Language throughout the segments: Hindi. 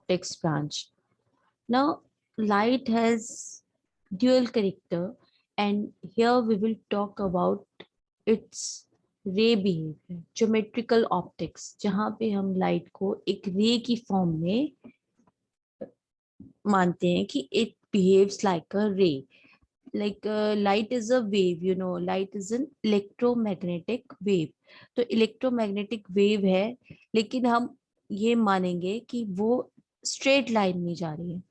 optics branch. Now, light has dual character, and here we will talk about its रे बिहेवियर. ज्योमेट्रिकल ऑप्टिक्स, जहां पे हम लाइट को एक रे की फॉर्म में मानते हैं कि इट बिहेव्स लाइक अ रे. Like light is a wave, light is an electromagnetic wave. तो इलेक्ट्रोमैग्नेटिक वेव है, लेकिन हम ये मानेंगे कि वो स्ट्रेट लाइन में जा रही है.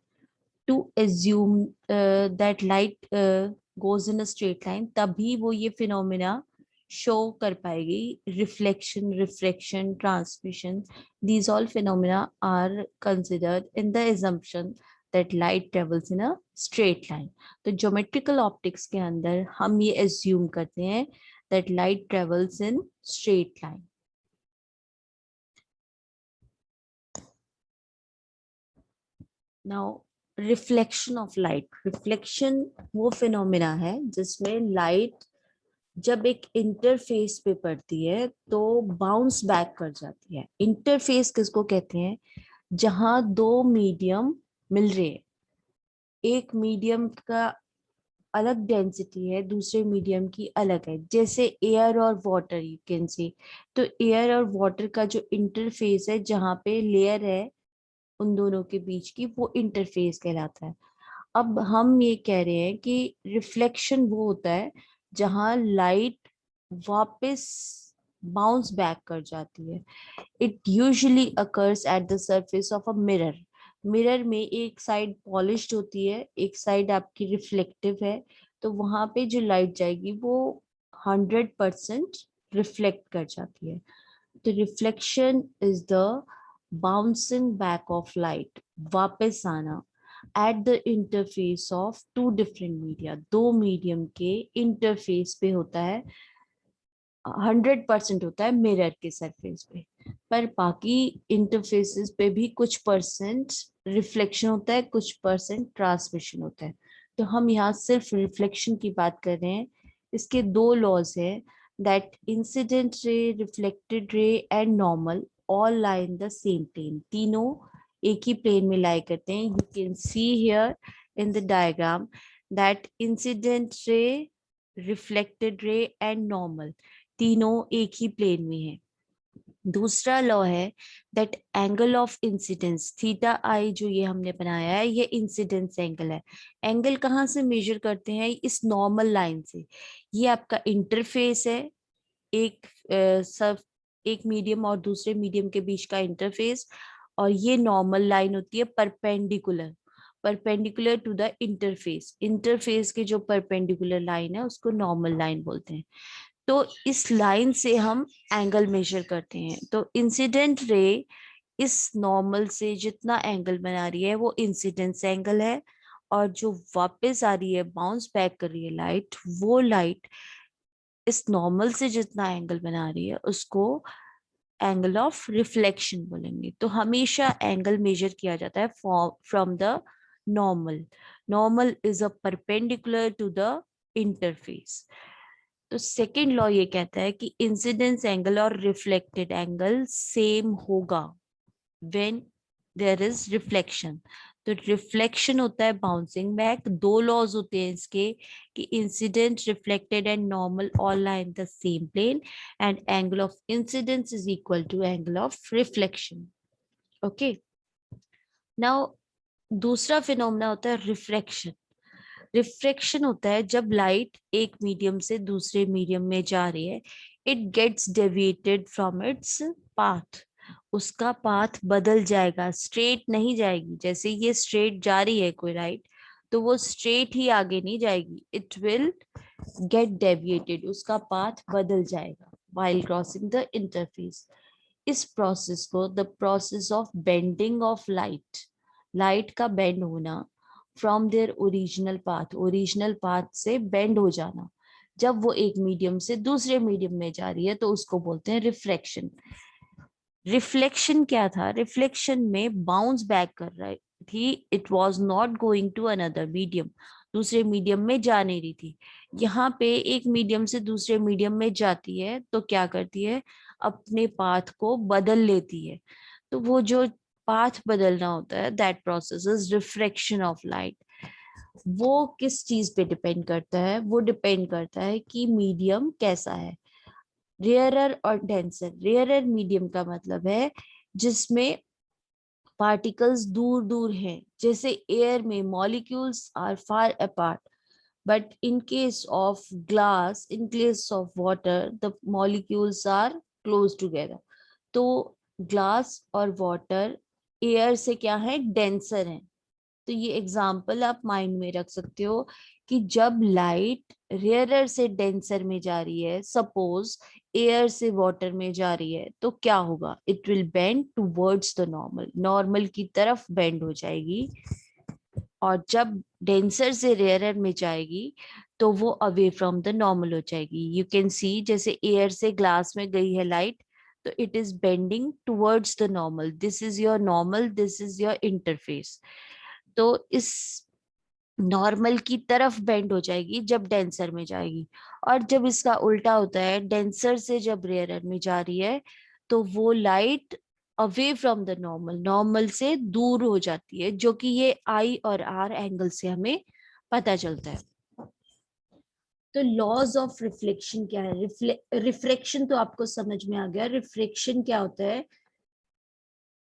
To assume that light goes in a straight line, तभी वो ये फिनोमिना शो कर पाएगी. Reflection, refraction, transmission, these all phenomena are considered in the assumption that light travels in a straight line. तो ज्योमेट्रिकल ऑप्टिक्स के अंदर हम ये एज्यूम करते हैं that light travels in straight line. Now, reflection of light. Reflection वो फिनोमिना है जिसमें लाइट जब एक इंटरफेस पे पड़ती है तो बाउंस बैक कर जाती है. इंटरफेस किसको कहते हैं? जहां दो मीडियम मिल रहे हैं. एक मीडियम का अलग डेंसिटी है, दूसरे मीडियम की अलग है. जैसे एयर और वाटर, यू कैन सी. तो एयर और वाटर का जो इंटरफेस है, जहाँ पे लेयर है उन दोनों के बीच की, वो इंटरफेस कहलाता है. अब हम ये कह रहे हैं कि रिफ्लेक्शन वो होता है जहां लाइट वापस बाउंस बैक कर जाती है. It usually occurs at the surface of a mirror. Mirror में एक साइड पॉलिश्ड होती है, एक साइड आपकी रिफ्लेक्टिव है. तो वहां पे जो लाइट जाएगी वो 100% रिफ्लेक्ट कर जाती है. तो reflection is the bouncing back of light, वापस आना at the interface of two different media. दो मीडियम के इंटरफेस पे होता है. 100% होता है मिरर के सरफेस पे, पर बाकी इंटरफेसेस पे भी कुछ परसेंट रिफ्लेक्शन होता है, कुछ परसेंट ट्रांसमिशन होता है. तो हम यहाँ सिर्फ रिफ्लेक्शन की बात कर रहे हैं. इसके दो लॉज हैं, that incident ray, reflected ray and normal all lie in the same plane. तीनों एक ही प्लेन में लाई करते हैं. You can see here in the diagram that incident ray, reflected ray and normal तीनों एक ही प्लेन में है. दूसरा लॉ है that angle of incidence, theta I, जो ये हमने बनाया है, ये इंसिडेंस एंगल है. एंगल कहाँ से मेजर करते हैं? इस नॉर्मल लाइन से. ये आपका इंटरफेस है, एक सब एक मीडियम और दूसरे मीडियम के बीच का इंटरफेस. और ये नॉर्मल लाइन होती है perpendicular, perpendicular to the interface. Interface के जो परपेंडिकुलर लाइन है उसको नॉर्मल लाइन बोलते हैं. तो इस लाइन से हम एंगल मेजर करते हैं. तो इंसिडेंट रे इस नॉर्मल से जितना एंगल बना रही है वो इंसिडेंस एंगल है, और जो वापस आ रही है, बाउंस बैक कर रही है लाइट, वो लाइट इस नॉर्मल से जितना एंगल बना रही है उसको एंगल ऑफ रिफ्लेक्शन बोलेंगे. तो हमेशा एंगल मेजर किया जाता है from the normal. Normal is a perpendicular to the interface. तो सेकेंड लॉ ये कहता है कि इंसिडेंस एंगल और रिफ्लेक्टेड एंगल सेम होगा व्हेन देयर इज रिफ्लेक्शन. तो रिफ्लेक्शन होता है बाउंसिंग बैक. दो लॉज होते हैं इसके कि incident, reflected and normal all lie in the same plane, and angle of incidence is equal to angle of reflection. Okay. Now दूसरा फिनोमेना होता है रिफ्रैक्शन. रिफ्रैक्शन होता है जब लाइट एक मीडियम से दूसरे मीडियम में जा रही है. It gets deviated from its path. उसका पाथ बदल जाएगा, स्ट्रेट नहीं जाएगी. जैसे ये स्ट्रेट जा रही है कोई लाइट, तो वो स्ट्रेट ही आगे नहीं जाएगी. इट विल गेट डेविएटेड, उसका पाथ बदल जाएगा while क्रॉसिंग द इंटरफेस. इस प्रोसेस को the process of bending of light, light का बेंड होना from their original path, original path से बेंड हो जाना जब वो एक मीडियम से दूसरे मीडियम में जा रही है, तो उसको बोलते हैं रिफ्रैक्शन. रिफ्लेक्शन क्या था? रिफ्लेक्शन में बाउंस बैक कर रही थी. It was not going to another medium, दूसरे मीडियम में जा नहीं रही थी. यहाँ पे एक मीडियम से दूसरे मीडियम में जाती है तो क्या करती है? अपने पाथ को बदल लेती है. तो वो जो पाथ बदलना होता है, that process is refraction of light. वो किस चीज पे डिपेंड करता है? वो डिपेंड करता है कि मीडियम कैसा है, रेयरर और डेंसर। रेयरर मीडियम का मतलब है जिसमें पार्टिकल्स दूर दूर हैं, जैसे एयर में molecules are far apart, but in case of glass, in case of water, the molecules are close together. तो ग्लास और वाटर एयर से क्या है, डेंसर है। तो ये एग्जाम्पल आप माइंड में रख सकते हो कि जब लाइट रेयरर से डेंसर में जा रही है, सपोज एयर से वाटर में जा रही है, तो क्या होगा? It will bend towards the normal, normal की तरफ बेंड हो जाएगी। और जब डेंसर से रेयरर में जाएगी तो वो अवे फ्रॉम द नॉर्मल हो जाएगी। यू कैन सी, जैसे एयर से ग्लास में गई है लाइट, तो it is bending towards the normal. This is your normal, this is your interface. तो इस नॉर्मल की तरफ बेंड हो जाएगी जब डेंसर में जाएगी। और जब इसका उल्टा होता है, डेंसर से जब रेयरर में जा रही है, तो वो light away from the normal, normal से दूर हो जाती है, जो कि ये आई और आर एंगल से हमें पता चलता है। तो लॉज ऑफ रिफ्लेक्शन क्या है? रिफ्रैक्शन तो आपको समझ में आ गया। रिफ्रैक्शन क्या होता है?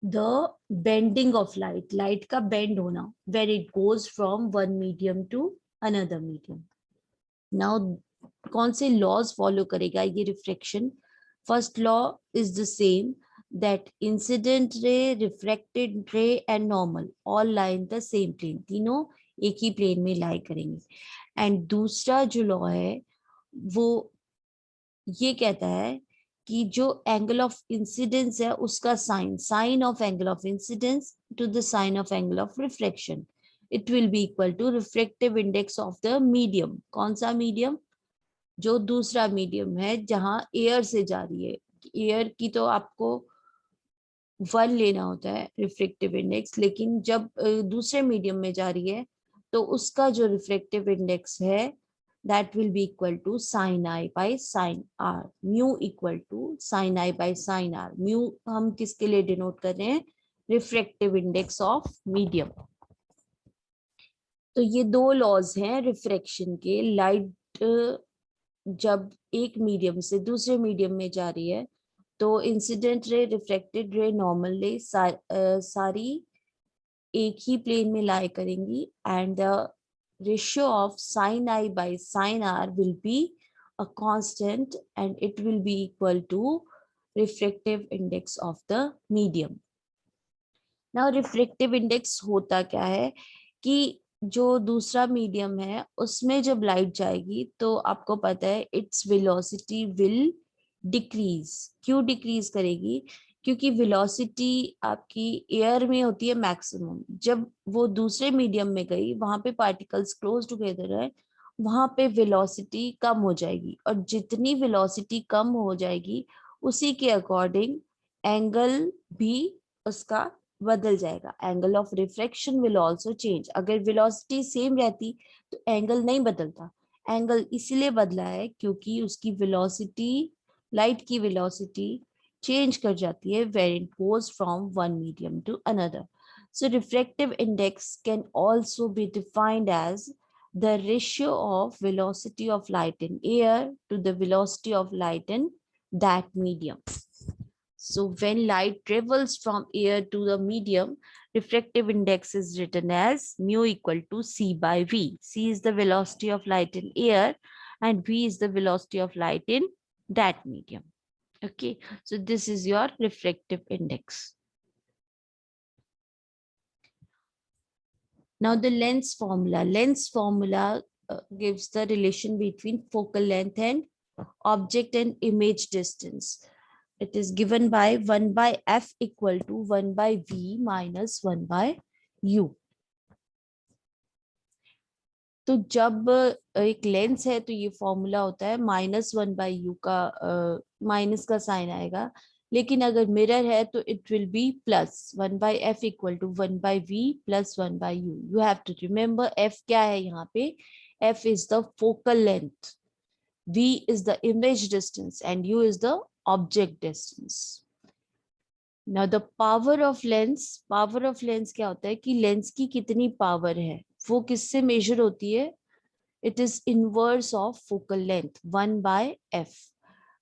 The bending of light, light का बेंड होना, where it goes from one medium to another medium. Now कौन से लॉज फॉलो करेगा ये refraction? First law is the same, that incident ray, refracted ray and normal all lie in the same plane, तीनों एक ही प्लेन में लाई करेंगे। एंड दूसरा जो लॉ है वो ये कहता है कि जो एंगल ऑफ इंसिडेंस है उसका sine, sine of angle of incidence to the sine of angle of reflection, it will be equal to refractive index of the medium. कौन सा मीडियम? जो दूसरा मीडियम है जहां एयर से जा रही है। एयर की तो आपको 1 लेना होता है रिफ्रैक्टिव इंडेक्स, लेकिन जब दूसरे मीडियम में जा रही है तो उसका जो रिफ्रैक्टिव इंडेक्स है that will be equal to sin I by sin R, mu equal to sin I by sin R। mu हम किसके लिए डिनोट कर रहे हैं? Refractive index of medium. तो ये दो लॉज हैं रिफ्रैक्शन के। लाइट जब एक मीडियम से दूसरे मीडियम में जा रही है तो इंसिडेंट रे, रिफ्रैक्टेड रे, नॉर्मल रे सारी एक ही प्लेन में लाई करेंगी, and the ratio of sin I by sin R will be a constant and it will be equal to refractive index of the medium। Now refractive index होता क्या है कि जो दूसरा मीडियम है उसमें जब लाइट जाएगी तो आपको पता है इट्स वेलोसिटी विल डिक्रीज। क्यों डिक्रीज करेगी? क्योंकि वेलोसिटी आपकी एयर में होती है मैक्सिमम, जब वो दूसरे मीडियम में गई वहां पे पार्टिकल्स क्लोज टुगेदर है, वहां पे वेलोसिटी कम हो जाएगी। और जितनी वेलोसिटी कम हो जाएगी उसी के अकॉर्डिंग एंगल भी उसका बदल जाएगा। Angle of refraction will also change. अगर वेलोसिटी सेम रहती तो एंगल नहीं बदलता। एंगल इसीलिए बदला है क्योंकि उसकी वेलोसिटी, लाइट की वेलोसिटी चेंज कर जाती है where it goes from one medium to another. So refractive index can also be defined as the ratio of velocity of light in air to the velocity of light in that medium. So when light travels from air to the medium, refractive index is written as mu equal to c by v. C is the velocity of light in air and v is the velocity of light in that medium. Okay, so this is your refractive index. Now the lens formula. Lens formula gives the relation between focal length and object and image distance. It is given by 1 by f equal to 1 by v minus 1 by u. तो जब एक लेंस है तो ये फॉर्मूला होता है -1 बाई यू का, माइनस का साइन आएगा। लेकिन अगर मिरर है तो it will be +1 by F equal to 1 by V plus 1 by U. You have to remember F क्या है यहाँ पे? F is the focal length, v is the image distance and u is the object distance. Now the power of lens क्या होता है कि लेंस की कितनी पावर है वो किससे मेजर होती है? It is inverse of focal length 1/f।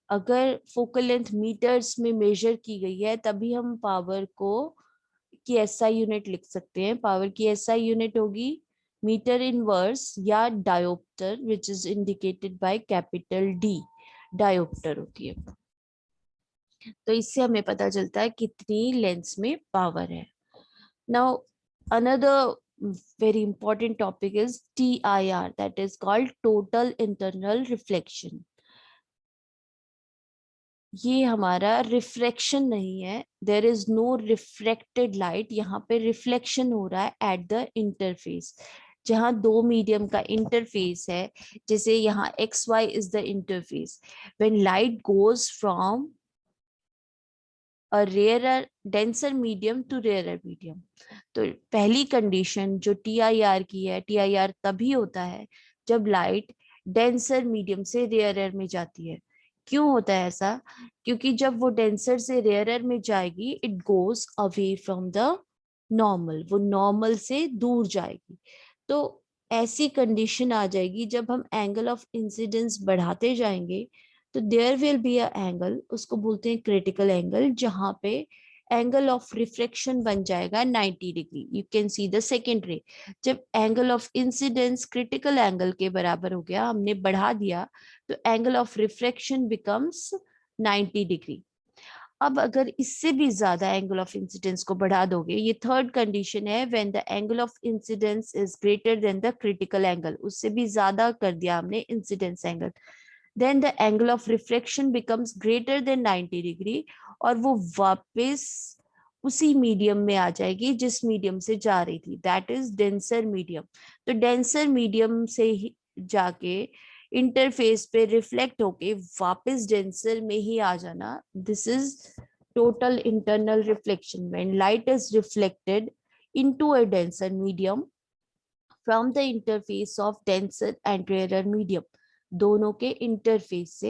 अगर फोकल लेंथ मीटर्स में मेजर की गई है तभी हम पावर को की एसआई यूनिट लिख सकते हैं। पावर की एसआई यूनिट होगी मीटर इनवर्स या dioptre which is indicated by capital D. Dioptre होती है। तो इससे हमें पता चलता है कितनी लेंस में पावर है। Now another very important topic is TIR, that is called total internal reflection। ये हमारा रिफ्रैक्शन नहीं है, there is no refracted light, यहाँ पे रिफ्लेक्शन हो रहा है एट द इंटरफेस। जहाँ दो मीडियम का इंटरफेस है, जैसे यहाँ XY is the interface, when light goes from a rarer denser medium to rarer medium. तो पहली कंडीशन जो TIR की है, TIR तभी होता है जब लाइट डेंसर मीडियम से रेयरर में जाती है। क्यों होता है ऐसा? क्योंकि जब वो डेंसर से रेयरर में जाएगी it goes away from the normal, वो नॉर्मल से दूर जाएगी। तो ऐसी कंडीशन आ जाएगी जब हम एंगल ऑफ इंसिडेंस बढ़ाते जाएंगे तो there will be a angle, उसको बोलते हैं क्रिटिकल एंगल, जहां पे एंगल ऑफ रिफ्लेक्शन बन जाएगा 90 degree. You can see the second रे। जब angle of incidence critical angle के बराबर हो गया, हमने बढ़ा दिया, तो angle of reflection becomes 90 degree. अब अगर इससे भी ज्यादा एंगल ऑफ इंसिडेंस को बढ़ा दोगे, ये थर्ड कंडीशन है, when the angle of incidence is greater than the critical angle, उससे भी ज्यादा कर दिया हमने incidence angle, then the angle of reflection becomes greater than 90 degree, और वो वापस उसी मीडियम में आ जाएगी जिस मीडियम से जा रही थी, दैट इज डेंसर मीडियम। तो डेंसर मीडियम से ही जाके इंटरफेस पे रिफ्लेक्ट होके वापस डेंसर में ही आ जाना, this is total internal reflection. When light is reflected into a denser medium from the interface of denser and rarer medium, दोनों के इंटरफेस से,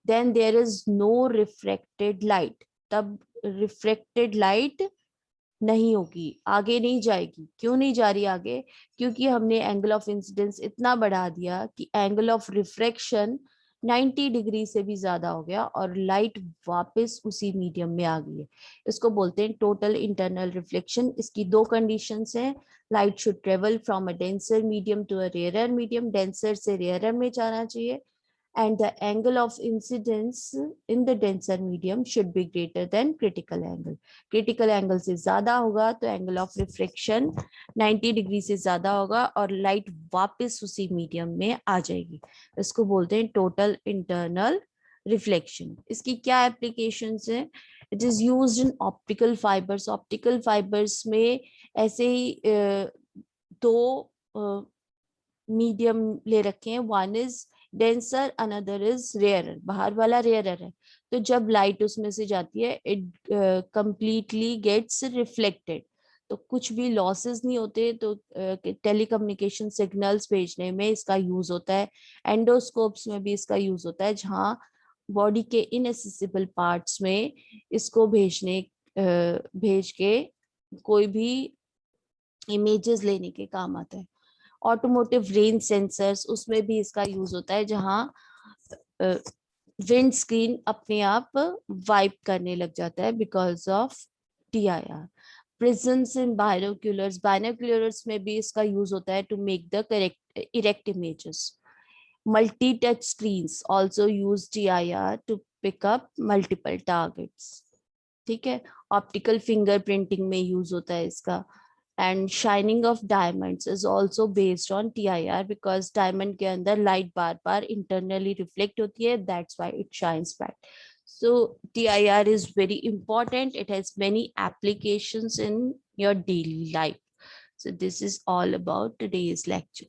then there is no refracted light, तब रिफ्रेक्टेड लाइट नहीं होगी, आगे नहीं जाएगी। क्यों नहीं जा रही आगे? क्योंकि हमने एंगल ऑफ इंसिडेंस इतना बढ़ा दिया कि एंगल ऑफ रिफ्रैक्शन 90 डिग्री से भी ज्यादा हो गया और लाइट वापस उसी मीडियम में आ गई है। इसको बोलते हैं टोटल इंटरनल रिफ्लेक्शन। इसकी दो कंडीशंस हैं, light should travel from a denser medium to a rarer medium, denser से रेयरर में जाना चाहिए, and the angle of incidence in the denser medium should be greater than critical angle। critical angle से ज्यादा होगा तो angle of refraction 90 डिग्री से ज्यादा होगा और लाइट वापस उसी मीडियम में आ जाएगी। इसको बोलते हैं टोटल इंटरनल रिफ्लेक्शन। इसकी क्या एप्लीकेशंस है? It is used in optical fibres. Optical fibres में ऐसे ही दो मीडियम ले रखे हैं, one is denser another is rarer, बाहर वाला रेयरर है। तो जब लाइट उसमें से जाती है इट कंप्लीटली गेट्स रिफ्लेक्टेड, तो कुछ भी लॉसेस नहीं होते। तो टेलीकम्युनिकेशन सिग्नल्स भेजने में इसका यूज होता है, एंडोस्कोप्स में भी इसका यूज होता है, जहाँ बॉडी के इनएसेसिबल पार्ट्स में इसको भेज के कोई भी इमेजेस लेने के काम आता है। ऑटोमोटिव रेंज सेंसर्स, उसमें भी इसका यूज होता है, जहाँ विंड स्क्रीन अपने आप वाइप करने लग जाता है because of TIR। Prisms in binoculars, binoculars में भी इसका यूज होता है to make the correct erect images. Multi touch screens also use TIR to pick up multiple targets. ठीक है, ऑप्टिकल फिंगरप्रिंटिंग में यूज होता है इसका। And shining of diamonds is also based on TIR because diamond के अंदर लाइट बार बार इंटरनली रिफ्लेक्ट होती है, that's why it shines bright. So TIR is very important. It has many applications in your daily life. So this is all about today's lecture.